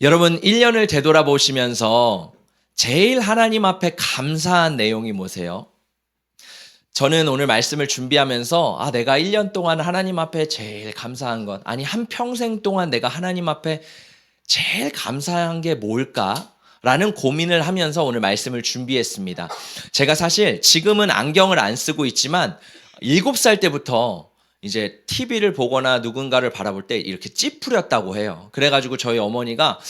여러분 1년을 되돌아보시면서 제일 하나님 앞에 감사한 내용이 뭐세요? 저는 오늘 말씀을 준비하면서 내가 1년 동안 하나님 앞에 제일 감사한 것, 아니 한평생 동안 내가 하나님 앞에 제일 감사한 게 뭘까? 라는 고민을 하면서 오늘 말씀을 준비했습니다. 제가 사실 지금은 안경을 안 쓰고 있지만 7살 때부터 이제 TV를 보거나 누군가를 바라볼 때 이렇게 찌푸렸다고 해요. 그래가지고 저희 어머니가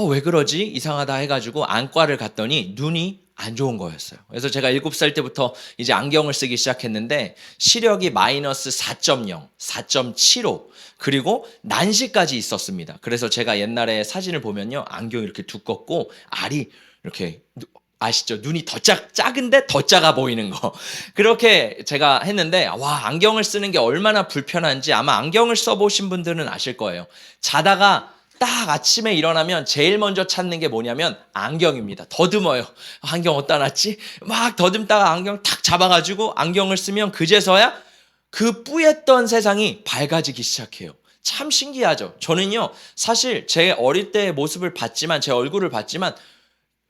왜 그러지? 이상하다 해가지고 안과를 갔더니 눈이 안 좋은 거였어요. 그래서 제가 7살 때부터 이제 안경을 쓰기 시작했는데 시력이 마이너스 4.0, 4.75 그리고 난시까지 있었습니다. 그래서 제가 옛날에 사진을 보면요. 안경이 이렇게 두껍고 알이 이렇게 아시죠? 눈이 더 작은데 더 작아 보이는 거. 그렇게 제가 했는데 안경을 쓰는 게 얼마나 불편한지 아마 안경을 써보신 분들은 아실 거예요. 자다가 딱 아침에 일어나면 제일 먼저 찾는 게 뭐냐면 안경입니다. 더듬어요. 안경 어디다 놨지? 막 더듬다가 안경 탁 잡아가지고 안경을 쓰면 그제서야 그 뿌였던 세상이 밝아지기 시작해요. 참 신기하죠. 저는요, 사실 제 어릴 때의 모습을 봤지만, 제 얼굴을 봤지만,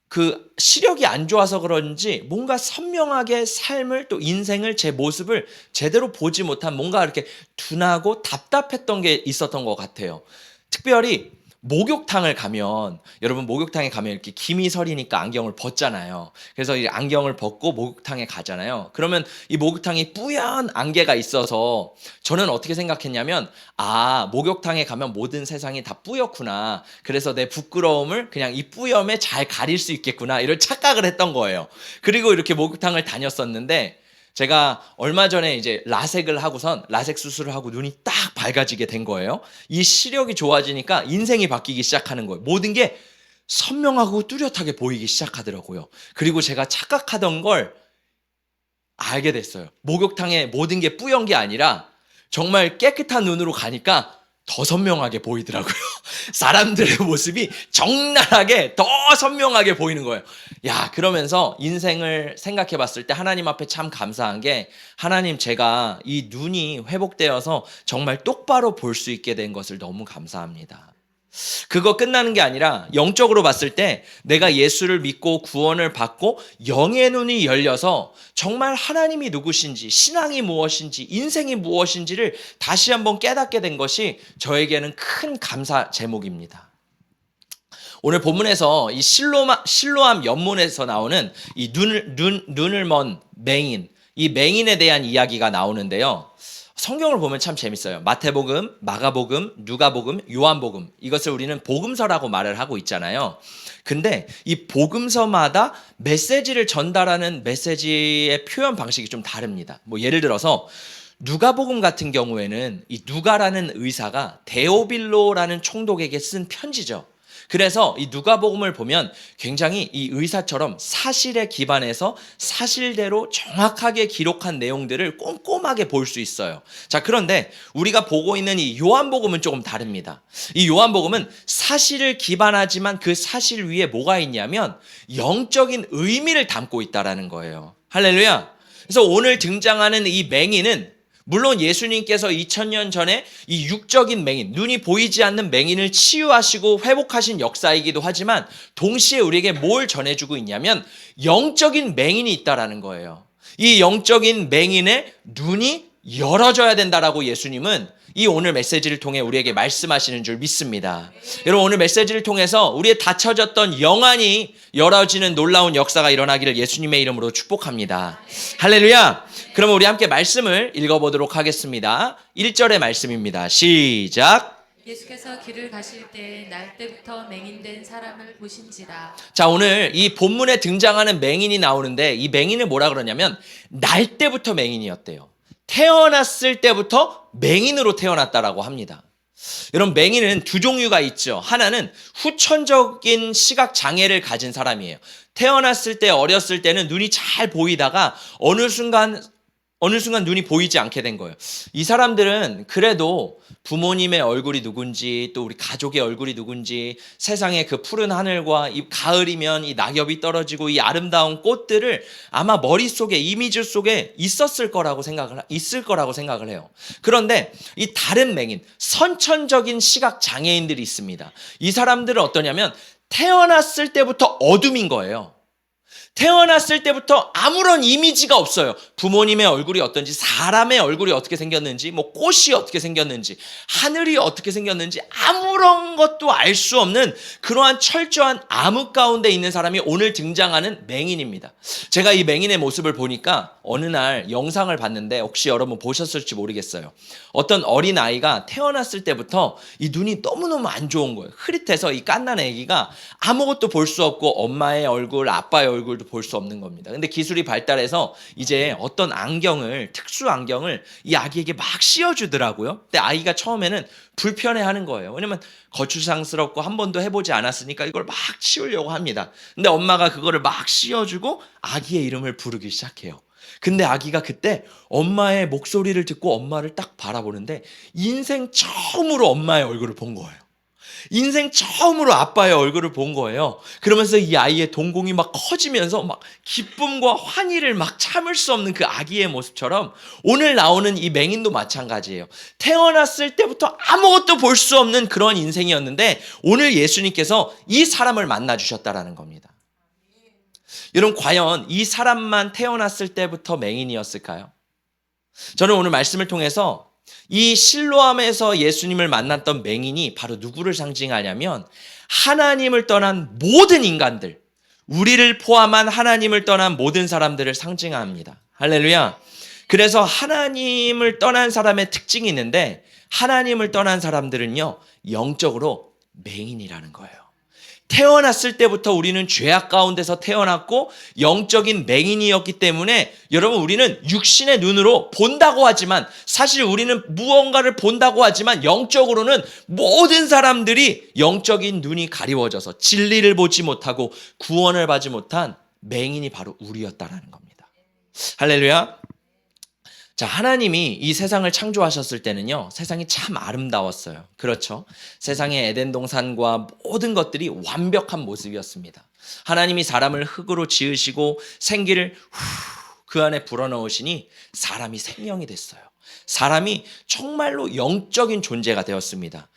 그 시력이 안 좋아서 그런지 뭔가 선명하게 삶을 또 인생을 제 모습을 제대로 보지 못한 뭔가 이렇게 둔하고 답답했던 게 있었던 것 같아요. 특별히 목욕탕을 가면 여러분 목욕탕에 가면 이렇게 김이 서리니까 안경을 벗잖아요. 그래서 이 안경을 벗고 목욕탕에 가잖아요. 그러면 이 목욕탕이 뿌연 안개가 있어서 저는 어떻게 생각했냐면 목욕탕에 가면 모든 세상이 다 뿌옇구나. 그래서 내 부끄러움을 그냥 이 뿌염에 잘 가릴 수 있겠구나. 이런 착각을 했던 거예요. 그리고 이렇게 목욕탕을 다녔었는데 제가 얼마 전에 이제 라섹을 하고선 라섹 수술을 하고 눈이 딱 밝아지게 된 거예요. 이 시력이 좋아지니까 인생이 바뀌기 시작하는 거예요. 모든 게 선명하고 뚜렷하게 보이기 시작하더라고요. 그리고 제가 착각하던 걸 알게 됐어요. 목욕탕에 모든 게 뿌연 게 아니라 정말 깨끗한 눈으로 가니까 더 선명하게 보이더라고요. 사람들의 모습이 적나라하게 더 선명하게 보이는 거예요. 그러면서 인생을 생각해 봤을 때 하나님 앞에 참 감사한 게 하나님 제가 이 눈이 회복되어서 정말 똑바로 볼 수 있게 된 것을 너무 감사합니다. 그거 끝나는 게 아니라 영적으로 봤을 때 내가 예수를 믿고 구원을 받고 영의 눈이 열려서 정말 하나님이 누구신지, 신앙이 무엇인지, 인생이 무엇인지를 다시 한번 깨닫게 된 것이 저에게는 큰 감사 제목입니다. 오늘 본문에서 이 실로암 연문에서 나오는 이 눈을 먼 맹인, 이 맹인에 대한 이야기가 나오는데요. 성경을 보면 참 재밌어요. 마태복음, 마가복음, 누가복음, 요한복음. 이것을 우리는 복음서라고 말을 하고 있잖아요. 근데 이 복음서마다 메시지를 전달하는 메시지의 표현 방식이 좀 다릅니다. 예를 들어서 누가복음 같은 경우에는 이 누가라는 의사가 데오빌로라는 총독에게 쓴 편지죠. 그래서 이 누가복음을 보면 굉장히 이 의사처럼 사실에 기반해서 사실대로 정확하게 기록한 내용들을 꼼꼼하게 볼 수 있어요. 자, 그런데 우리가 보고 있는 이 요한복음은 조금 다릅니다. 이 요한복음은 사실을 기반하지만 그 사실 위에 뭐가 있냐면 영적인 의미를 담고 있다라는 거예요. 할렐루야. 그래서 오늘 등장하는 이 맹인은 물론 예수님께서 2000년 전에 이 육적인 맹인, 눈이 보이지 않는 맹인을 치유하시고 회복하신 역사이기도 하지만 동시에 우리에게 뭘 전해주고 있냐면 영적인 맹인이 있다라는 거예요. 이 영적인 맹인의 눈이 열어져야 된다라고 예수님은 이 오늘 메시지를 통해 우리에게 말씀하시는 줄 믿습니다. 여러분 오늘 메시지를 통해서 우리의 닫혀졌던 영안이 열어지는 놀라운 역사가 일어나기를 예수님의 이름으로 축복합니다. 할렐루야. 그럼 우리 함께 말씀을 읽어보도록 하겠습니다. 1절의 말씀입니다. 시작. 예수께서 길을 가실 때 날 때부터 맹인된 사람을 보신지라. 자, 오늘 이 본문에 등장하는 맹인이 나오는데 이 맹인을 뭐라 그러냐면 날 때부터 맹인이었대요. 태어났을 때부터 맹인으로 태어났다라고 합니다. 여러분 맹인은 두 종류가 있죠. 하나는 후천적인 시각 장애를 가진 사람이에요. 태어났을 때 어렸을 때는 눈이 잘 보이다가 어느 순간 어느 순간 눈이 보이지 않게 된 거예요. 이 사람들은 그래도 부모님의 얼굴이 누군지, 또 우리 가족의 얼굴이 누군지, 세상의 그 푸른 하늘과 이 가을이면 이 낙엽이 떨어지고 이 아름다운 꽃들을 아마 머릿속에, 이미지 속에 있을 거라고 생각을 해요. 그런데 이 다른 맹인, 선천적인 시각 장애인들이 있습니다. 이 사람들은 어떠냐면 태어났을 때부터 어둠인 거예요. 태어났을 때부터 아무런 이미지가 없어요. 부모님의 얼굴이 어떤지, 사람의 얼굴이 어떻게 생겼는지, 뭐 꽃이 어떻게 생겼는지, 하늘이 어떻게 생겼는지 아무런 것도 알 수 없는 그러한 철저한 암흑 가운데 있는 사람이 오늘 등장하는 맹인입니다. 제가 이 맹인의 모습을 보니까 어느 날 영상을 봤는데 혹시 여러분 보셨을지 모르겠어요. 어떤 어린 아이가 태어났을 때부터 이 눈이 너무너무 안 좋은 거예요. 흐릿해서 이 갓난 아기가 아무것도 볼 수 없고 엄마의 얼굴, 아빠의 얼굴도 볼 수 없는 겁니다. 근데 기술이 발달해서 이제 어떤 안경을, 특수 안경을 이 아기에게 막 씌워주더라고요. 근데 아이가 처음에는 불편해하는 거예요. 왜냐면 거추장스럽고 한 번도 해보지 않았으니까 이걸 막 씌우려고 합니다. 근데 엄마가 그거를 막 씌워주고 아기의 이름을 부르기 시작해요. 근데 아기가 그때 엄마의 목소리를 듣고 엄마를 딱 바라보는데 인생 처음으로 엄마의 얼굴을 본 거예요. 인생 처음으로 아빠의 얼굴을 본 거예요. 그러면서 이 아이의 동공이 막 커지면서 막 기쁨과 환희를 막 참을 수 없는 그 아기의 모습처럼 오늘 나오는 이 맹인도 마찬가지예요. 태어났을 때부터 아무것도 볼 수 없는 그런 인생이었는데 오늘 예수님께서 이 사람을 만나 주셨다라는 겁니다. 여러분, 과연 이 사람만 태어났을 때부터 맹인이었을까요? 저는 오늘 말씀을 통해서 이 실로암에서 예수님을 만났던 맹인이 바로 누구를 상징하냐면 하나님을 떠난 모든 인간들, 우리를 포함한 하나님을 떠난 모든 사람들을 상징합니다. 할렐루야. 그래서 하나님을 떠난 사람의 특징이 있는데 하나님을 떠난 사람들은요, 영적으로 맹인이라는 거예요. 태어났을 때부터 우리는 죄악 가운데서 태어났고 영적인 맹인이었기 때문에 여러분, 우리는 육신의 눈으로 본다고 하지만 사실 우리는 무언가를 본다고 하지만 영적으로는 모든 사람들이 영적인 눈이 가리워져서 진리를 보지 못하고 구원을 받지 못한 맹인이 바로 우리였다라는 겁니다. 할렐루야. 자, 하나님이 이 세상을 창조하셨을 때는요, 세상이 참 아름다웠어요. 그렇죠? 세상의 에덴 동산과 모든 것들이 완벽한 모습이었습니다. 하나님이 사람을 흙으로 지으시고 생기를 그 안에 불어넣으시니 사람이 생명이 됐어요. 사람이 정말로 영적인 존재가 되었습니다.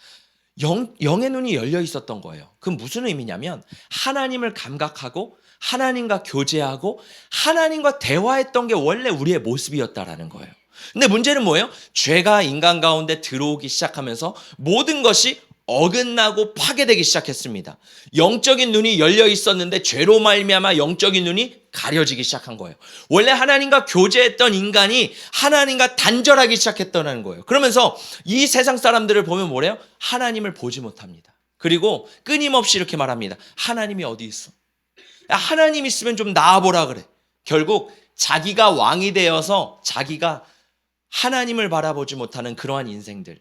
영의 눈이 열려 있었던 거예요. 그건 무슨 의미냐면 하나님을 감각하고 하나님과 교제하고 하나님과 대화했던 게 원래 우리의 모습이었다라는 거예요. 근데 문제는 뭐예요? 죄가 인간 가운데 들어오기 시작하면서 모든 것이 어긋나고 파괴되기 시작했습니다. 영적인 눈이 열려 있었는데 죄로 말미암아 영적인 눈이 가려지기 시작한 거예요. 원래 하나님과 교제했던 인간이 하나님과 단절하기 시작했다는 거예요. 그러면서 이 세상 사람들을 보면 뭐래요? 하나님을 보지 못합니다. 그리고 끊임없이 이렇게 말합니다. 하나님이 어디 있어? 하나님 있으면 좀 나아보라 그래. 결국 자기가 왕이 되어서 자기가 하나님을 바라보지 못하는 그러한 인생들,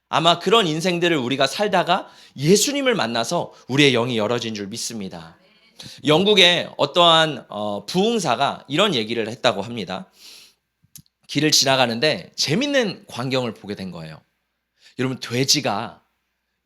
아마 그런 인생들을 우리가 살다가 예수님을 만나서 우리의 영이 열어진 줄 믿습니다. 영국의 어떠한 부흥사가 이런 얘기를 했다고 합니다. 길을 지나가는데 재밌는 광경을 보게 된 거예요. 여러분, 돼지가,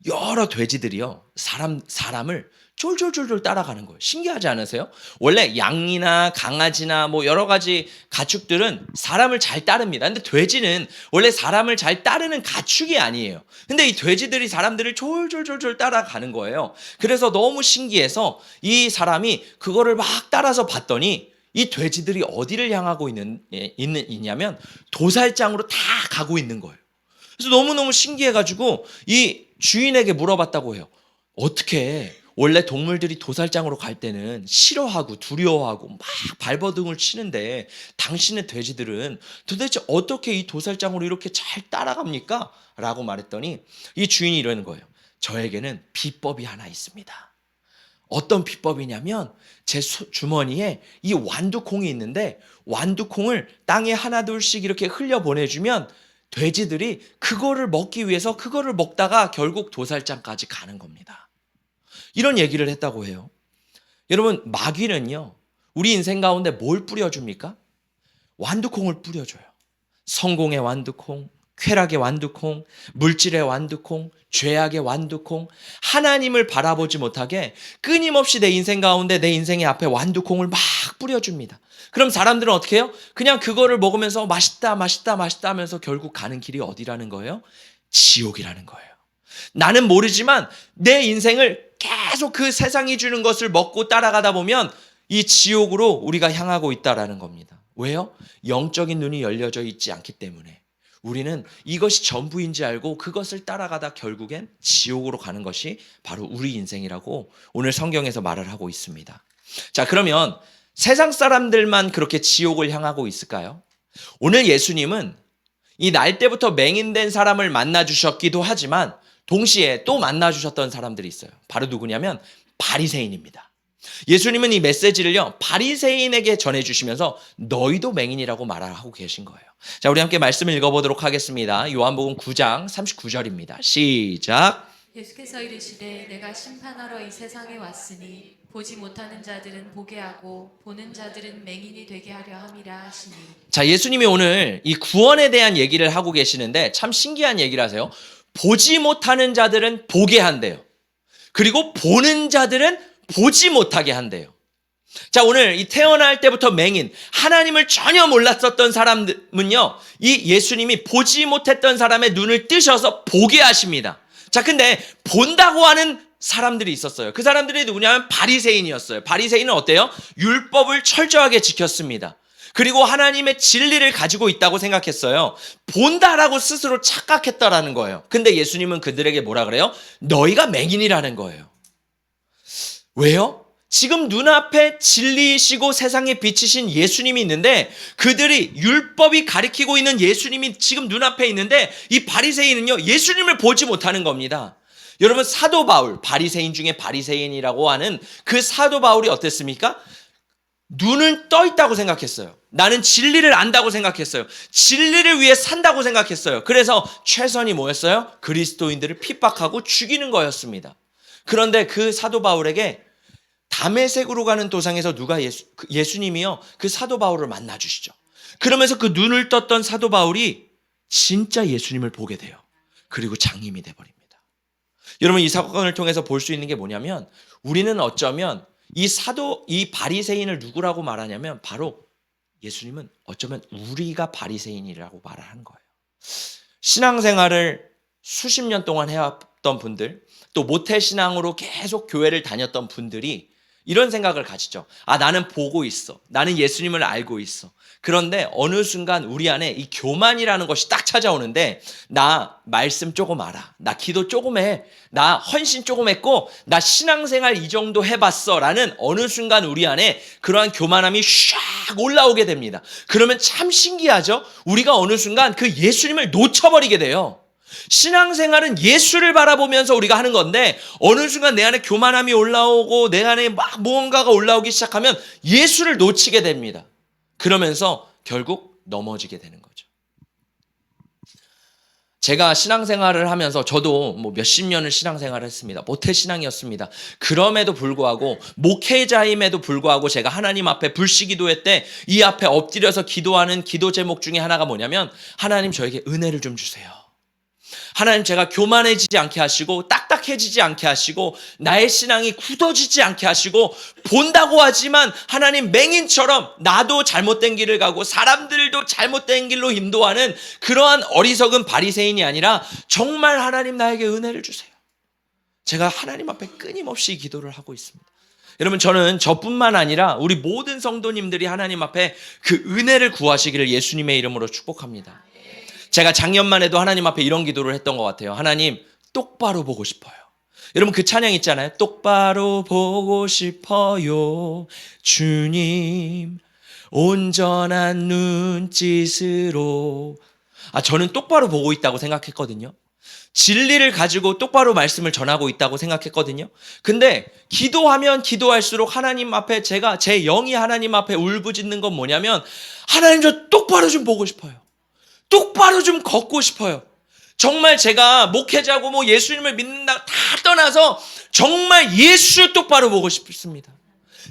여러 돼지들이요, 사람을 쫄쫄쫄쫄 따라가는 거예요. 신기하지 않으세요? 원래 양이나 강아지나 뭐 여러 가지 가축들은 사람을 잘 따릅니다. 근데 돼지는 원래 사람을 잘 따르는 가축이 아니에요. 근데 이 돼지들이 사람들을 쫄쫄쫄쫄 따라가는 거예요. 그래서 너무 신기해서 이 사람이 그거를 막 따라서 봤더니 이 돼지들이 어디를 향하고 있냐면 도살장으로 다 가고 있는 거예요. 그래서 너무너무 신기해가지고 이 주인에게 물어봤다고 해요. 어떻게 원래 동물들이 도살장으로 갈 때는 싫어하고 두려워하고 막 발버둥을 치는데 당신의 돼지들은 도대체 어떻게 이 도살장으로 이렇게 잘 따라갑니까? 라고 말했더니 이 주인이 이러는 거예요. 저에게는 비법이 하나 있습니다. 어떤 비법이냐면 제 주머니에 이 완두콩이 있는데 완두콩을 땅에 하나 둘씩 이렇게 흘려 보내주면 돼지들이 그거를 먹기 위해서 그거를 먹다가 결국 도살장까지 가는 겁니다. 이런 얘기를 했다고 해요. 여러분, 마귀는요, 우리 인생 가운데 뭘 뿌려줍니까? 완두콩을 뿌려줘요. 성공의 완두콩, 쾌락의 완두콩, 물질의 완두콩, 죄악의 완두콩, 하나님을 바라보지 못하게 끊임없이 내 인생 가운데 내 인생의 앞에 완두콩을 막 뿌려줍니다. 그럼 사람들은 어떻게 해요? 그냥 그거를 먹으면서 맛있다 맛있다 맛있다 하면서 결국 가는 길이 어디라는 거예요? 지옥이라는 거예요. 나는 모르지만 내 인생을 계속 그 세상이 주는 것을 먹고 따라가다 보면 이 지옥으로 우리가 향하고 있다라는 겁니다. 왜요? 영적인 눈이 열려져 있지 않기 때문에. 우리는 이것이 전부인지 알고 그것을 따라가다 결국엔 지옥으로 가는 것이 바로 우리 인생이라고 오늘 성경에서 말을 하고 있습니다. 자, 그러면 세상 사람들만 그렇게 지옥을 향하고 있을까요? 오늘 예수님은 이 날 때부터 맹인된 사람을 만나 주셨기도 하지만 동시에 또 만나 주셨던 사람들이 있어요. 바로 누구냐면 바리새인입니다. 예수님은 이 메시지를요, 바리새인에게 전해주시면서 너희도 맹인이라고 말하고 계신 거예요. 자, 우리 함께 말씀을 읽어보도록 하겠습니다. 요한복음 9장 39절입니다. 시작. 예수께서 이르시되 내가 심판하러 이 세상에 왔으니 보지 못하는 자들은 보게 하고 보는 자들은 맹인이 되게 하려 함이라 하시니. 자, 예수님이 오늘 이 구원에 대한 얘기를 하고 계시는데 참 신기한 얘기를 하세요. 보지 못하는 자들은 보게 한대요. 그리고 보는 자들은 보지 못하게 한대요. 자, 오늘 이 태어날 때부터 맹인, 하나님을 전혀 몰랐었던 사람은요, 이 예수님이 보지 못했던 사람의 눈을 뜨셔서 보게 하십니다. 자, 근데 본다고 하는 사람들이 있었어요. 그 사람들이 누구냐면 바리새인이었어요. 바리새인은 어때요? 율법을 철저하게 지켰습니다. 그리고 하나님의 진리를 가지고 있다고 생각했어요. 본다라고 스스로 착각했다라는 거예요. 근데 예수님은 그들에게 뭐라 그래요? 너희가 맹인이라는 거예요. 왜요? 지금 눈앞에 진리이시고 세상에 비치신 예수님이 있는데 그들이 율법이 가리키고 있는 예수님이 지금 눈앞에 있는데 이 바리새인은요, 예수님을 보지 못하는 겁니다. 여러분, 사도 바울, 바리새인 중에 바리새인이라고 하는 그 사도 바울이 어땠습니까? 눈은 떠 있다고 생각했어요. 나는 진리를 안다고 생각했어요. 진리를 위해 산다고 생각했어요. 그래서 최선이 뭐였어요? 그리스도인들을 핍박하고 죽이는 거였습니다. 그런데 그 사도 바울에게 다메섹으로 가는 도상에서 누가 예수님이요, 그 사도 바울을 만나 주시죠. 그러면서 그 눈을 떴던 사도 바울이 진짜 예수님을 보게 돼요. 그리고 장님이 돼버립니다. 여러분, 이 사건을 통해서 볼 수 있는 게 뭐냐면 우리는 어쩌면 이 바리새인을 누구라고 말하냐면 바로 예수님은 어쩌면 우리가 바리새인이라고 말을 하는 거예요. 신앙생활을 수십 년 동안 해왔던 분들, 또 모태신앙으로 계속 교회를 다녔던 분들이 이런 생각을 가지죠. 아, 나는 보고 있어. 나는 예수님을 알고 있어. 그런데 어느 순간 우리 안에 이 교만이라는 것이 딱 찾아오는데 나 말씀 조금 알아. 나 기도 조금 해. 나 헌신 조금 했고 나 신앙생활 이 정도 해봤어. 라는 어느 순간 우리 안에 그러한 교만함이 샥 올라오게 됩니다. 그러면 참 신기하죠? 우리가 어느 순간 그 예수님을 놓쳐버리게 돼요. 신앙생활은 예수를 바라보면서 우리가 하는 건데 어느 순간 내 안에 교만함이 올라오고 내 안에 막 무언가가 올라오기 시작하면 예수를 놓치게 됩니다. 그러면서 결국 넘어지게 되는 거죠. 제가 신앙생활을 하면서 저도 뭐 몇십 년을 신앙생활을 했습니다. 모태신앙이었습니다. 그럼에도 불구하고 목회자임에도 불구하고 제가 하나님 앞에 불시기도회 때 이 앞에 엎드려서 기도하는 기도 제목 중에 하나가 뭐냐면 하나님 저에게 은혜를 좀 주세요. 하나님 제가 교만해지지 않게 하시고 딱딱해지지 않게 하시고 나의 신앙이 굳어지지 않게 하시고 본다고 하지만 하나님 맹인처럼 나도 잘못된 길을 가고 사람들도 잘못된 길로 인도하는 그러한 어리석은 바리새인이 아니라 정말 하나님 나에게 은혜를 주세요. 제가 하나님 앞에 끊임없이 기도를 하고 있습니다. 여러분, 저는 저뿐만 아니라 우리 모든 성도님들이 하나님 앞에 그 은혜를 구하시기를 예수님의 이름으로 축복합니다. 제가 작년만 해도 하나님 앞에 이런 기도를 했던 것 같아요. 하나님, 똑바로 보고 싶어요. 여러분, 그 찬양 있잖아요. 똑바로 보고 싶어요. 주님, 온전한 눈짓으로. 저는 똑바로 보고 있다고 생각했거든요. 진리를 가지고 똑바로 말씀을 전하고 있다고 생각했거든요. 근데 기도하면 기도할수록 하나님 앞에 제 영이 하나님 앞에 울부짖는 건 뭐냐면 하나님 저 똑바로 좀 보고 싶어요. 똑바로 좀 걷고 싶어요. 정말 제가 목회자고 뭐 예수님을 믿는다 다 떠나서 정말 예수 똑바로 보고 싶습니다.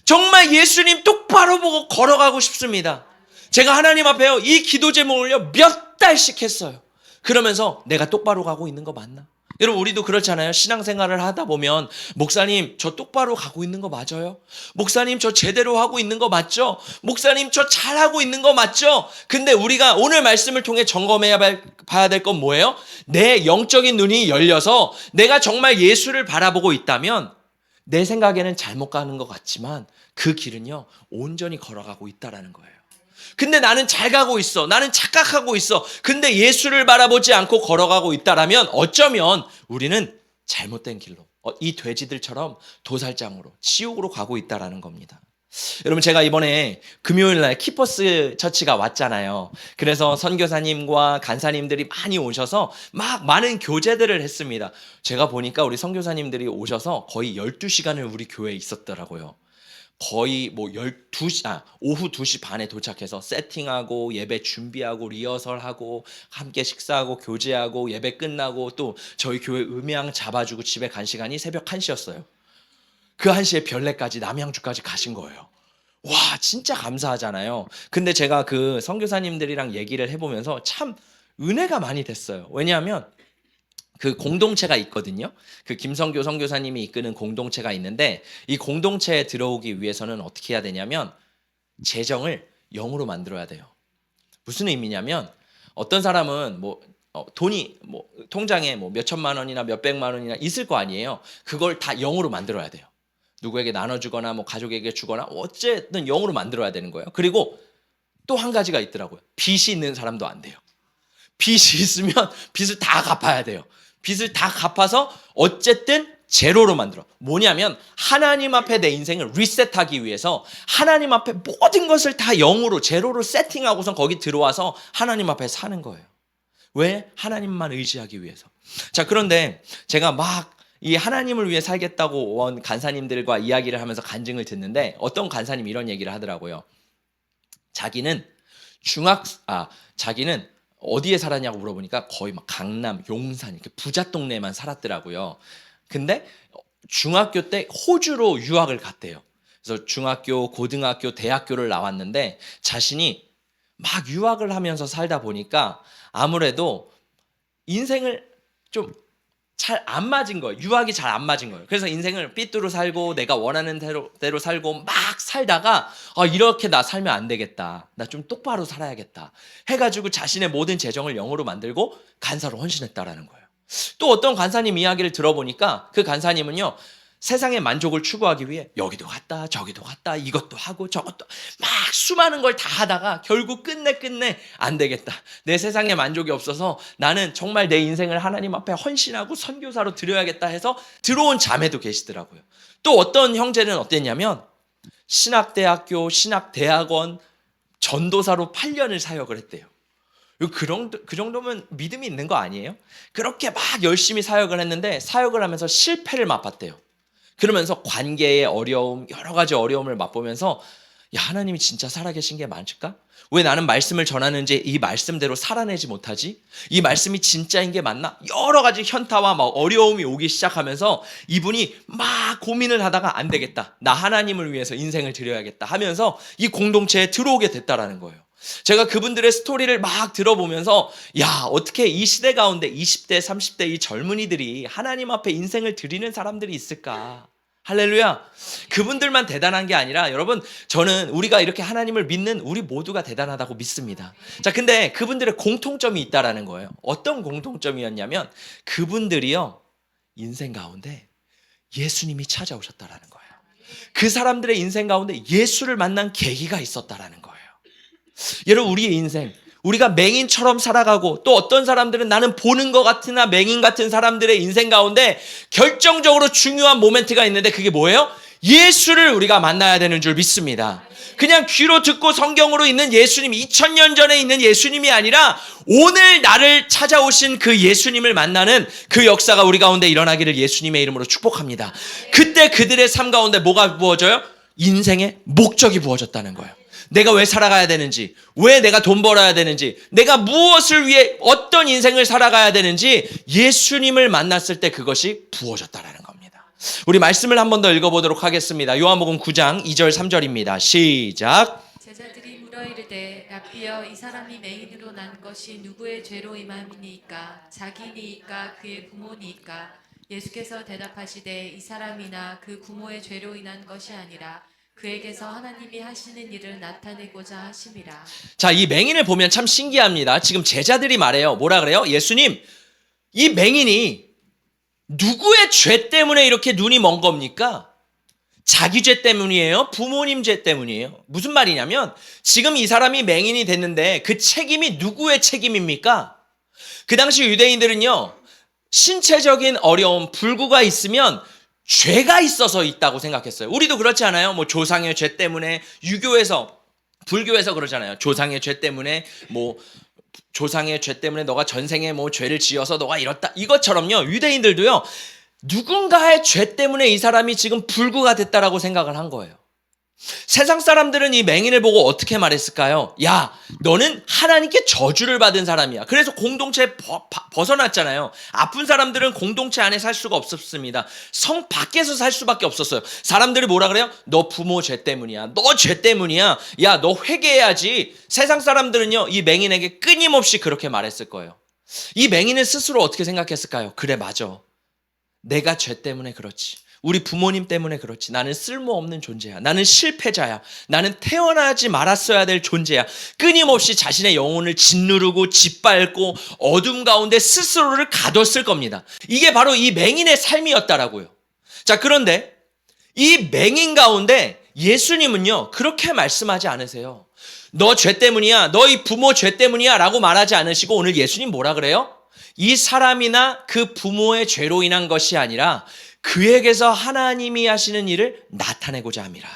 정말 예수님 똑바로 보고 걸어가고 싶습니다. 제가 하나님 앞에요, 이 기도 제목을요 몇 달씩 했어요. 그러면서 내가 똑바로 가고 있는 거 맞나? 여러분 우리도 그렇잖아요. 신앙생활을 하다 보면 목사님 저 똑바로 가고 있는 거 맞아요? 목사님 저 제대로 하고 있는 거 맞죠? 목사님 저 잘하고 있는 거 맞죠? 근데 우리가 오늘 말씀을 통해 봐야 될 건 뭐예요? 내 영적인 눈이 열려서 내가 정말 예수를 바라보고 있다면 내 생각에는 잘못 가는 것 같지만 그 길은요 온전히 걸어가고 있다라는 거예요. 근데 나는 잘 가고 있어. 나는 착각하고 있어. 근데 예수를 바라보지 않고 걸어가고 있다라면 어쩌면 우리는 잘못된 길로 이 돼지들처럼 도살장으로 지옥으로 가고 있다라는 겁니다. 여러분 제가 이번에 금요일 날 키퍼스 처치가 왔잖아요. 그래서 선교사님과 간사님들이 많이 오셔서 막 많은 교제들을 했습니다. 제가 보니까 우리 선교사님들이 오셔서 거의 12시간을 우리 교회에 있었더라고요. 거의 뭐 오후 2시 반에 도착해서 세팅하고 예배 준비하고 리허설하고 함께 식사하고 교제하고 예배 끝나고 또 저희 교회 음향 잡아주고 집에 간 시간이 새벽 1시였어요. 그 1시에 별내까지 남양주까지 가신 거예요. 와 진짜 감사하잖아요. 근데 제가 그 선교사님들이랑 얘기를 해보면서 참 은혜가 많이 됐어요. 왜냐하면 그 공동체가 있거든요. 그 김성교 선교사님이 이끄는 공동체가 있는데 이 공동체에 들어오기 위해서는 어떻게 해야 되냐면 재정을 0으로 만들어야 돼요. 무슨 의미냐면 어떤 사람은 뭐 돈이 뭐 통장에 뭐 몇천만 원이나 몇백만 원이나 있을 거 아니에요. 그걸 다 0으로 만들어야 돼요. 누구에게 나눠주거나 뭐 가족에게 주거나 어쨌든 0으로 만들어야 되는 거예요. 그리고 또 한 가지가 있더라고요. 빚이 있는 사람도 안 돼요. 빚이 있으면 빚을 다 갚아야 돼요. 빚을 다 갚아서 어쨌든 제로로 만들어. 뭐냐면 하나님 앞에 내 인생을 리셋하기 위해서 하나님 앞에 모든 것을 다 0으로 제로로 세팅하고선 거기 들어와서 하나님 앞에 사는 거예요. 왜? 하나님만 의지하기 위해서. 자, 그런데 제가 막 이 하나님을 위해 살겠다고 온 간사님들과 이야기를 하면서 간증을 듣는데 어떤 간사님이 이런 얘기를 하더라고요. 자기는 자기는 어디에 살았냐고 물어보니까 거의 막 강남, 용산 이렇게 부자 동네만 살았더라고요. 근데 중학교 때 호주로 유학을 갔대요. 그래서 중학교, 고등학교, 대학교를 나왔는데 자신이 막 유학을 하면서 살다 보니까 아무래도 인생을 좀 잘 안 맞은 거예요. 유학이 잘 안 맞은 거예요. 그래서 인생을 삐뚤어 살고 내가 원하는 대로 살고 막 살다가 이렇게 나 살면 안 되겠다. 나 좀 똑바로 살아야겠다. 해가지고 자신의 모든 재정을 0으로 만들고 간사로 헌신했다라는 거예요. 또 어떤 간사님 이야기를 들어보니까 그 간사님은요. 세상의 만족을 추구하기 위해 여기도 갔다 저기도 갔다 이것도 하고 저것도 막 수많은 걸 다 하다가 결국 끝내 안 되겠다. 내 세상에 만족이 없어서 나는 정말 내 인생을 하나님 앞에 헌신하고 선교사로 드려야겠다 해서 들어온 자매도 계시더라고요. 또 어떤 형제는 어땠냐면 신학대학교, 신학대학원 전도사로 8년을 사역을 했대요. 그 정도면 믿음이 있는 거 아니에요? 그렇게 막 열심히 사역을 했는데 사역을 하면서 실패를 맛봤대요. 그러면서 관계의 어려움, 여러 가지 어려움을 맛보면서 하나님이 진짜 살아계신 게 맞을까? 왜 나는 말씀을 전하는지 이 말씀대로 살아내지 못하지? 이 말씀이 진짜인 게 맞나? 여러 가지 현타와 막 어려움이 오기 시작하면서 이분이 막 고민을 하다가 안 되겠다. 나 하나님을 위해서 인생을 드려야겠다 하면서 이 공동체에 들어오게 됐다라는 거예요. 제가 그분들의 스토리를 막 들어보면서 어떻게 이 시대 가운데 20대, 30대 이 젊은이들이 하나님 앞에 인생을 드리는 사람들이 있을까? 할렐루야. 그분들만 대단한 게 아니라 여러분 저는 우리가 이렇게 하나님을 믿는 우리 모두가 대단하다고 믿습니다. 자, 근데 그분들의 공통점이 있다라는 거예요. 어떤 공통점이었냐면 그분들이요 인생 가운데 예수님이 찾아오셨다라는 거예요. 그 사람들의 인생 가운데 예수를 만난 계기가 있었다라는 거예요. 여러분 우리의 인생 우리가 맹인처럼 살아가고 또 어떤 사람들은 나는 보는 것 같으나 맹인 같은 사람들의 인생 가운데 결정적으로 중요한 모멘트가 있는데 그게 뭐예요? 예수를 우리가 만나야 되는 줄 믿습니다. 그냥 귀로 듣고 성경으로 있는 예수님 2000년 전에 있는 예수님이 아니라 오늘 나를 찾아오신 그 예수님을 만나는 그 역사가 우리 가운데 일어나기를 예수님의 이름으로 축복합니다. 그때 그들의 삶 가운데 뭐가 부어져요? 인생의 목적이 부어졌다는 거예요. 내가 왜 살아가야 되는지, 왜 내가 돈 벌어야 되는지, 내가 무엇을 위해 어떤 인생을 살아가야 되는지 예수님을 만났을 때 그것이 부어졌다라는 겁니다. 우리 말씀을 한 번 더 읽어보도록 하겠습니다. 요한복음 9장 2절 3절입니다. 시작. 제자들이 물어 물어 이르되 랍비여 이 사람이 맹인으로 난 것이 누구의 죄로 임함이니이까 자기니이까 그의 부모니이까 예수께서 대답하시되 이 사람이나 그 부모의 죄로 인한 것이 아니라 그에게서 하나님이 하시는 일을 나타내고자 하심이라. 자, 이 맹인을 보면 참 신기합니다. 지금 제자들이 말해요. 뭐라 그래요? 예수님, 이 맹인이 누구의 죄 때문에 이렇게 눈이 먼 겁니까? 자기 죄 때문이에요? 부모님 죄 때문이에요? 무슨 말이냐면 지금 이 사람이 맹인이 됐는데 그 책임이 누구의 책임입니까? 그 당시 유대인들은요, 신체적인 어려움, 불구가 있으면 죄가 있어서 있다고 생각했어요. 우리도 그렇지 않아요? 뭐 조상의 죄 때문에 유교에서, 불교에서 그러잖아요. 조상의 죄 때문에 조상의 죄 때문에 너가 전생에 죄를 지어서 너가 이렇다. 이것처럼요, 유대인들도요, 누군가의 죄 때문에 이 사람이 지금 불구가 됐다라고 생각을 한 거예요. 세상 사람들은 이 맹인을 보고 어떻게 말했을까요? 야, 너는 하나님께 저주를 받은 사람이야. 그래서 공동체에 벗어났잖아요. 아픈 사람들은 공동체 안에 살 수가 없었습니다. 성 밖에서 살 수밖에 없었어요. 사람들이 뭐라 그래요? 너 부모 죄 때문이야. 너 죄 때문이야. 야, 너 회개해야지. 세상 사람들은요, 이 맹인에게 끊임없이 그렇게 말했을 거예요. 이 맹인은 스스로 어떻게 생각했을까요? 그래, 맞아. 내가 죄 때문에 그렇지. 우리 부모님 때문에 그렇지. 나는 쓸모없는 존재야. 나는 실패자야. 나는 태어나지 말았어야 될 존재야. 끊임없이 자신의 영혼을 짓누르고 짓밟고 어둠 가운데 스스로를 가뒀을 겁니다. 이게 바로 이 맹인의 삶이었다라고요. 자, 그런데 이 맹인 가운데 예수님은요, 그렇게 말씀하지 않으세요. 너 죄 때문이야. 너희 부모 죄 때문이야. 라고 말하지 않으시고 오늘 예수님 뭐라 그래요? 이 사람이나 그 부모의 죄로 인한 것이 아니라 그에게서 하나님이 하시는 일을 나타내고자 함이라.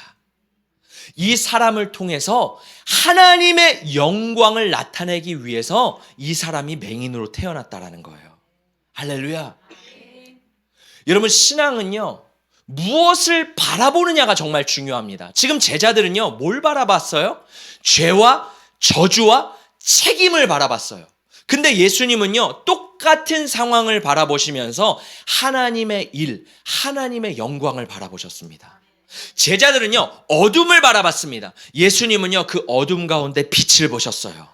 이 사람을 통해서 하나님의 영광을 나타내기 위해서 이 사람이 맹인으로 태어났다라는 거예요. 할렐루야. 여러분, 신앙은요, 무엇을 바라보느냐가 정말 중요합니다. 지금 제자들은요, 뭘 바라봤어요? 죄와 저주와 책임을 바라봤어요. 근데 예수님은요, 똑같은 상황을 바라보시면서 하나님의 일, 하나님의 영광을 바라보셨습니다. 제자들은요, 어둠을 바라봤습니다. 예수님은요, 그 어둠 가운데 빛을 보셨어요.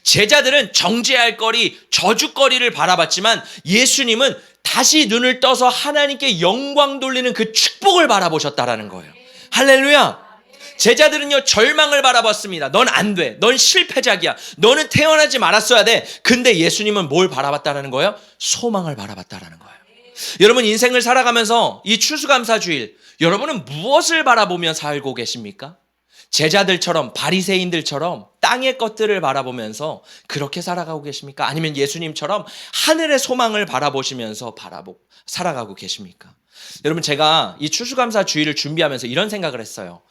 제자들은 정죄할 거리, 저주거리를 바라봤지만 예수님은 다시 눈을 떠서 하나님께 영광 돌리는 그 축복을 바라보셨다라는 거예요. 할렐루야. 제자들은요, 절망을 바라봤습니다. 넌 안 돼. 넌 실패작이야. 너는 태어나지 말았어야 돼. 근데 예수님은 뭘 바라봤다는 거예요? 소망을 바라봤다는 거예요. 여러분, 인생을 살아가면서 이 추수감사주일, 여러분은 무엇을 바라보며 살고 계십니까? 제자들처럼, 바리새인들처럼 땅의 것들을 바라보면서 그렇게 살아가고 계십니까? 아니면 예수님처럼 하늘의 소망을 바라보시면서 살아가고 계십니까? 여러분, 제가 이 추수감사주일을 준비하면서 이런 생각을 했어요.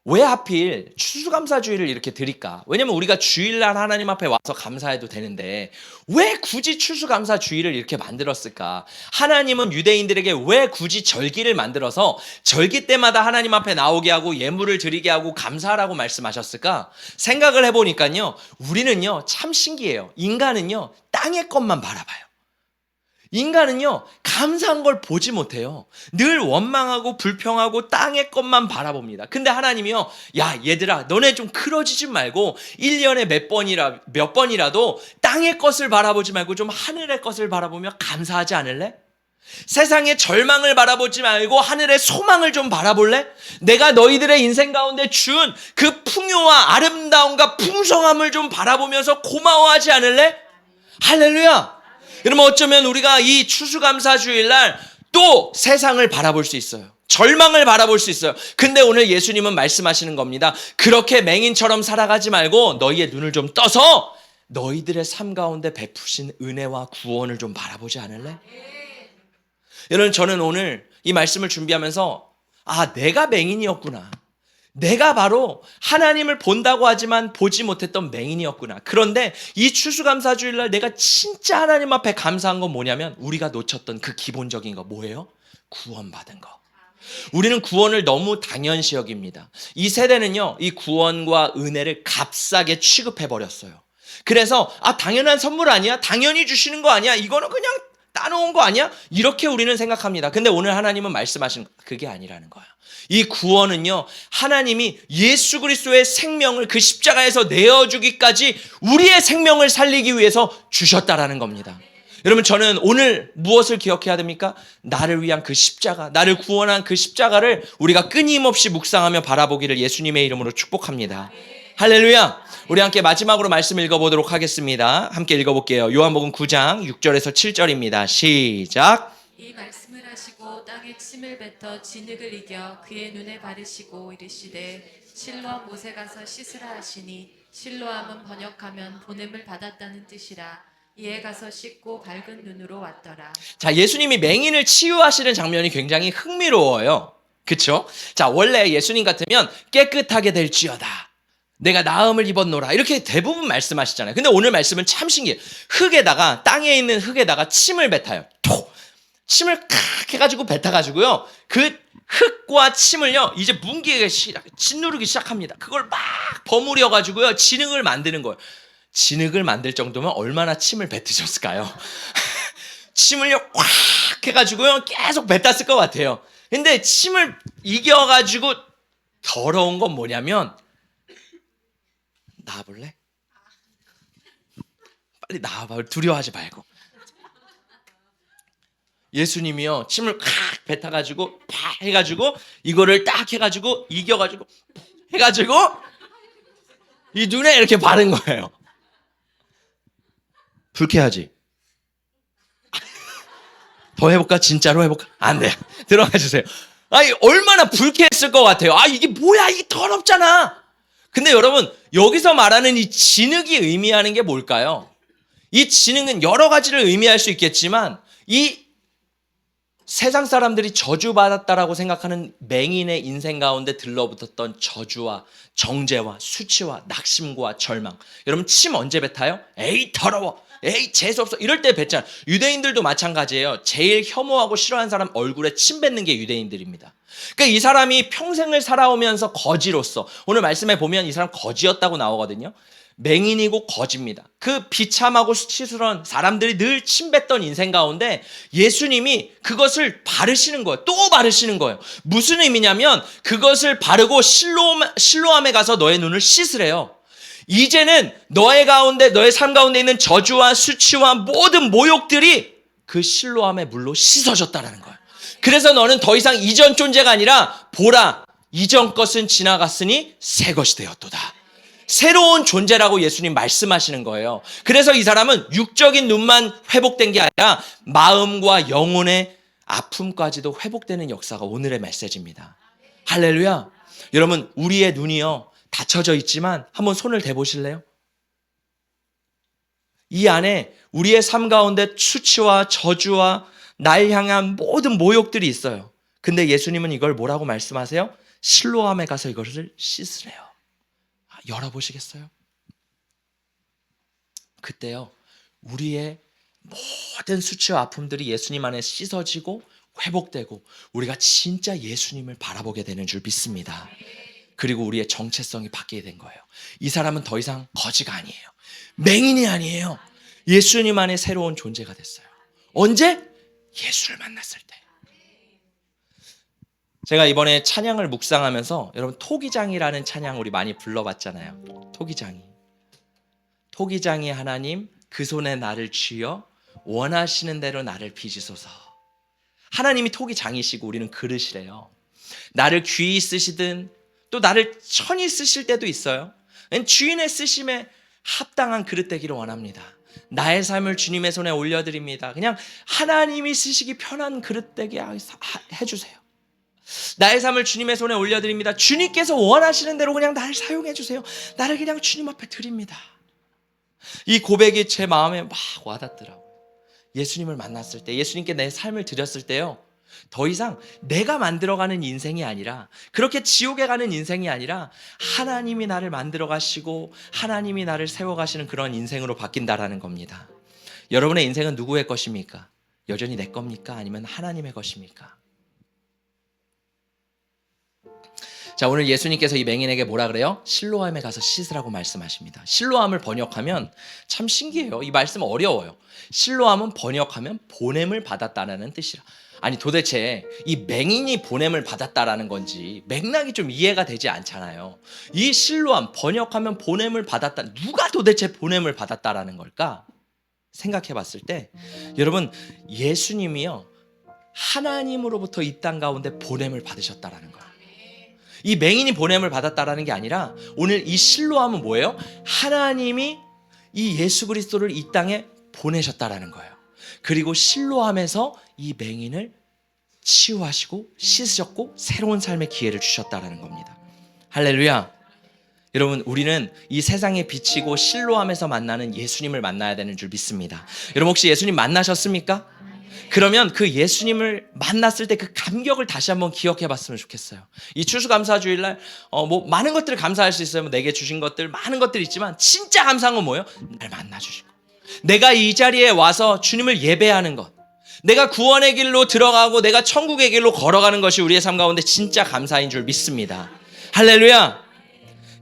왜 하필 추수감사주일을 이렇게 드릴까? 왜냐면 우리가 주일날 하나님 앞에 와서 감사해도 되는데 왜 굳이 추수감사주일을 이렇게 만들었을까? 하나님은 유대인들에게 왜 굳이 절기를 만들어서 절기 때마다 하나님 앞에 나오게 하고 예물을 드리게 하고 감사하라고 말씀하셨을까? 생각을 해보니까요, 우리는요, 참 신기해요. 인간은요, 땅의 것만 바라봐요. 인간은요, 감사한 걸 보지 못해요. 늘 원망하고 불평하고 땅의 것만 바라봅니다. 근데 하나님이요, 야, 얘들아, 너네 좀 그러지지 말고 1년에 몇 번이라도 땅의 것을 바라보지 말고 좀 하늘의 것을 바라보며 감사하지 않을래? 세상의 절망을 바라보지 말고 하늘의 소망을 좀 바라볼래? 내가 너희들의 인생 가운데 준 그 풍요와 아름다움과 풍성함을 좀 바라보면서 고마워하지 않을래? 할렐루야! 여러분, 어쩌면 우리가 이 추수감사주일날 또 세상을 바라볼 수 있어요. 절망을 바라볼 수 있어요. 근데 오늘 예수님은 말씀하시는 겁니다. 그렇게 맹인처럼 살아가지 말고 너희의 눈을 좀 떠서 너희들의 삶 가운데 베푸신 은혜와 구원을 좀 바라보지 않을래? 여러분, 저는 오늘 이 말씀을 준비하면서 내가 맹인이었구나. 내가 바로 하나님을 본다고 하지만 보지 못했던 맹인이었구나. 그런데 이 추수감사주일날 내가 진짜 하나님 앞에 감사한 건 뭐냐면 우리가 놓쳤던 그 기본적인 거 뭐예요? 구원받은 거. 우리는 구원을 너무 당연시 여깁니다. 이 세대는요, 이 구원과 은혜를 값싸게 취급해버렸어요. 그래서 당연한 선물 아니야? 당연히 주시는 거 아니야? 이거는 그냥 따놓은 거 아니야? 이렇게 우리는 생각합니다. 근데 오늘 하나님은 말씀하시는 거 그게 아니라는 거예요. 이 구원은요, 하나님이 예수 그리스도의 생명을 그 십자가에서 내어주기까지 우리의 생명을 살리기 위해서 주셨다라는 겁니다. 여러분, 저는 오늘 무엇을 기억해야 됩니까? 나를 위한 그 십자가, 나를 구원한 그 십자가를 우리가 끊임없이 묵상하며 바라보기를 예수님의 이름으로 축복합니다. 할렐루야. 우리 함께 마지막으로 말씀 읽어보도록 하겠습니다. 함께 읽어볼게요. 요한복음 9장 6절에서 7절입니다. 시작. 이 말씀을 하시고 땅에 침을 뱉어 진흙을 이겨 그의 눈에 바르시고 이르시되 실로암 못에 가서 씻으라 하시니 실로암은 번역하면 보냄을 받았다는 뜻이라. 이에 가서 씻고 밝은 눈으로 왔더라. 자, 예수님이 맹인을 치유하시는 장면이 굉장히 흥미로워요. 그쵸? 자, 원래 예수님 같으면 깨끗하게 될지어다, 내가 나음을 입었노라, 이렇게 대부분 말씀하시잖아요. 근데 오늘 말씀은 참 신기해요. 흙에다가, 땅에 있는 흙에다가 침을 뱉어요. 톡! 침을 칵 해가지고 뱉어가지고요, 그 흙과 침을요 이제 짓누르기 시작합니다. 그걸 막 버무려가지고요 진흙을 만드는 거예요. 진흙을 만들 정도면 얼마나 침을 뱉으셨을까요? 침을요 확 해가지고요 계속 뱉었을 것 같아요. 근데 침을 이겨가지고 더러운 건 뭐냐면, 나와볼래? 빨리 나와봐. 두려워하지 말고. 예수님이요 침을 칵 뱉어가지고 팍 해가지고 이거를 딱 해가지고 이겨가지고 해가지고 이 눈에 이렇게 바른 거예요. 불쾌하지? 더 해볼까? 진짜로 해볼까? 안 돼. 들어가 주세요. 아니, 얼마나 불쾌했을 것 같아요. 아, 이게 뭐야? 이게 더럽잖아. 근데 여러분, 여기서 말하는 이 진흙이 의미하는 게 뭘까요? 이 진흙은 여러 가지를 의미할 수 있겠지만, 이 세상 사람들이 저주받았다라고 생각하는 맹인의 인생 가운데 들러붙었던 저주와 정죄와 수치와 낙심과 절망. 여러분, 침 언제 뱉어요? 에이 더러워, 에이 재수없어, 이럴 때 뱉잖아요. 유대인들도 마찬가지예요. 제일 혐오하고 싫어하는 사람 얼굴에 침 뱉는 게 유대인들입니다. 그러니까 이 사람이 평생을 살아오면서 거지로서, 오늘 말씀에 보면 이 사람 거지였다고 나오거든요. 맹인이고 거지입니다. 그 비참하고 수치스러운 사람들이 늘 침뱉던 인생 가운데 예수님이 그것을 바르시는 거예요. 또 바르시는 거예요. 무슨 의미냐면, 그것을 바르고 실로암에 가서 너의 눈을 씻으래요. 이제는 너의 가운데, 너의 삶 가운데 있는 저주와 수치와 모든 모욕들이 그 실로암의 물로 씻어졌다는 거예요. 그래서 너는 더 이상 이전 존재가 아니라, 보라, 이전 것은 지나갔으니 새 것이 되었도다. 새로운 존재라고 예수님 말씀하시는 거예요. 그래서 이 사람은 육적인 눈만 회복된 게 아니라 마음과 영혼의 아픔까지도 회복되는 역사가 오늘의 메시지입니다. 할렐루야. 여러분, 우리의 눈이요 닫혀져 있지만 한번 손을 대보실래요? 이 안에 우리의 삶 가운데 수치와 저주와 날 향한 모든 모욕들이 있어요. 근데 예수님은 이걸 뭐라고 말씀하세요? 실로암에 가서 이것을 씻으래요. 열어보시겠어요? 그때요 우리의 모든 수치와 아픔들이 예수님 안에 씻어지고 회복되고 우리가 진짜 예수님을 바라보게 되는 줄 믿습니다. 그리고 우리의 정체성이 바뀌게 된 거예요. 이 사람은 더 이상 거지가 아니에요. 맹인이 아니에요. 예수님 안에 새로운 존재가 됐어요. 언제? 예수를 만났을 때. 제가 이번에 찬양을 묵상하면서, 여러분, 토기장이라는 찬양 우리 많이 불러봤잖아요. 토기장이 하나님, 그 손에 나를 쥐어 원하시는 대로 나를 빚으소서. 하나님이 토기장이시고 우리는 그릇이래요. 나를 귀히 쓰시든 또 나를 천히 쓰실 때도 있어요. 주인의 쓰심에 합당한 그릇 되기를 원합니다. 나의 삶을 주님의 손에 올려드립니다. 그냥 하나님이 쓰시기 편한 그릇 되게 해주세요. 나의 삶을 주님의 손에 올려드립니다. 주님께서 원하시는 대로 그냥 나를 사용해 주세요. 나를 그냥 주님 앞에 드립니다. 이 고백이 제 마음에 막 와닿더라고요. 예수님을 만났을 때, 예수님께 내 삶을 드렸을 때요, 더 이상 내가 만들어가는 인생이 아니라, 그렇게 지옥에 가는 인생이 아니라 하나님이 나를 만들어 가시고 하나님이 나를 세워가시는 그런 인생으로 바뀐다라는 겁니다. 여러분의 인생은 누구의 것입니까? 여전히 내 겁니까? 아니면 하나님의 것입니까? 자, 오늘 예수님께서 이 맹인에게 뭐라 그래요? 실로암에 가서 씻으라고 말씀하십니다. 실로암을 번역하면 참 신기해요. 이 말씀 어려워요. 실로암은 번역하면 보냄을 받았다라는 뜻이라. 아니 도대체 이 맹인이 보냄을 받았다라는 건지 맥락이 좀 이해가 되지 않잖아요. 이 실로암 번역하면 보냄을 받았다. 누가 도대체 보냄을 받았다라는 걸까? 생각해 봤을 때 여러분 예수님이요 하나님으로부터 이 땅 가운데 보냄을 받으셨다라는 거예요. 이 맹인이 보냄을 받았다라는 게 아니라 오늘 이 실로암은 뭐예요? 하나님이 이 예수 그리스도를 이 땅에 보내셨다라는 거예요. 그리고 실로암에서 이 맹인을 치유하시고 씻으셨고 새로운 삶의 기회를 주셨다라는 겁니다. 할렐루야. 여러분 우리는 이 세상에 비치고 실로암에서 만나는 예수님을 만나야 되는 줄 믿습니다. 여러분 혹시 예수님 만나셨습니까? 그러면 그 예수님을 만났을 때 그 감격을 다시 한번 기억해 봤으면 좋겠어요. 이 추수감사주일날 뭐 많은 것들을 감사할 수 있어요. 뭐 내게 주신 것들 많은 것들이 있지만 진짜 감사한 건 뭐예요? 날 만나주시고 내가 이 자리에 와서 주님을 예배하는 것, 내가 구원의 길로 들어가고 내가 천국의 길로 걸어가는 것이 우리의 삶 가운데 진짜 감사인 줄 믿습니다. 할렐루야.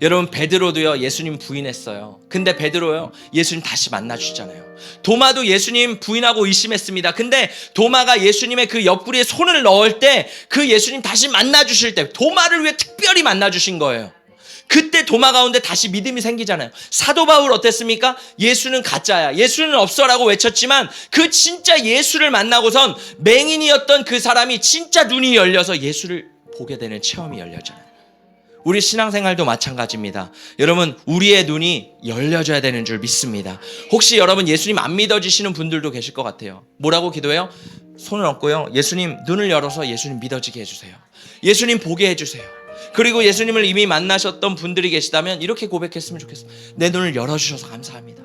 여러분 베드로도요 예수님 부인했어요. 근데 베드로요 예수님 다시 만나주시잖아요. 도마도 예수님 부인하고 의심했습니다. 근데 도마가 예수님의 그 옆구리에 손을 넣을 때 그 예수님 다시 만나주실 때 도마를 위해 특별히 만나주신 거예요. 그때 도마 가운데 다시 믿음이 생기잖아요. 사도 바울 어땠습니까? 예수는 가짜야, 예수는 없어라고 외쳤지만 그 진짜 예수를 만나고선 맹인이었던 그 사람이 진짜 눈이 열려서 예수를 보게 되는 체험이 열려져요. 우리 신앙생활도 마찬가지입니다. 여러분 우리의 눈이 열려져야 되는 줄 믿습니다. 혹시 여러분 예수님 안 믿어지시는 분들도 계실 것 같아요. 뭐라고 기도해요? 손을 얹고요 예수님 눈을 열어서 예수님 믿어지게 해주세요. 예수님 보게 해주세요. 그리고 예수님을 이미 만나셨던 분들이 계시다면 이렇게 고백했으면 좋겠어요. 내 눈을 열어주셔서 감사합니다.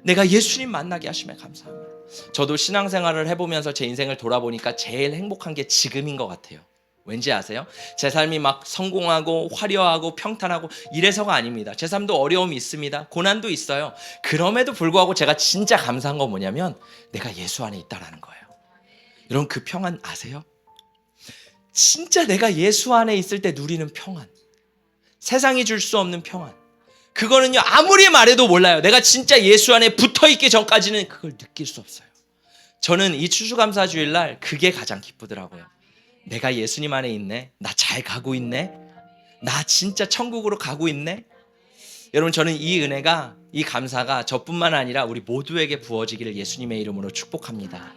내가 예수님 만나게 하시면 감사합니다. 저도 신앙생활을 해보면서 제 인생을 돌아보니까 제일 행복한 게 지금인 것 같아요. 왠지 아세요? 제 삶이 막 성공하고 화려하고 평탄하고 이래서가 아닙니다. 제 삶도 어려움이 있습니다. 고난도 있어요. 그럼에도 불구하고 제가 진짜 감사한 건 뭐냐면 내가 예수 안에 있다라는 거예요. 여러분 그 평안 아세요? 진짜 내가 예수 안에 있을 때 누리는 평안, 세상이 줄 수 없는 평안, 그거는요 아무리 말해도 몰라요. 내가 진짜 예수 안에 붙어있기 전까지는 그걸 느낄 수 없어요. 저는 이 추수감사주일날 그게 가장 기쁘더라고요. 내가 예수님 안에 있네. 나 잘 가고 있네. 나 진짜 천국으로 가고 있네. 여러분 저는 이 은혜가 이 감사가 저뿐만 아니라 우리 모두에게 부어지기를 예수님의 이름으로 축복합니다.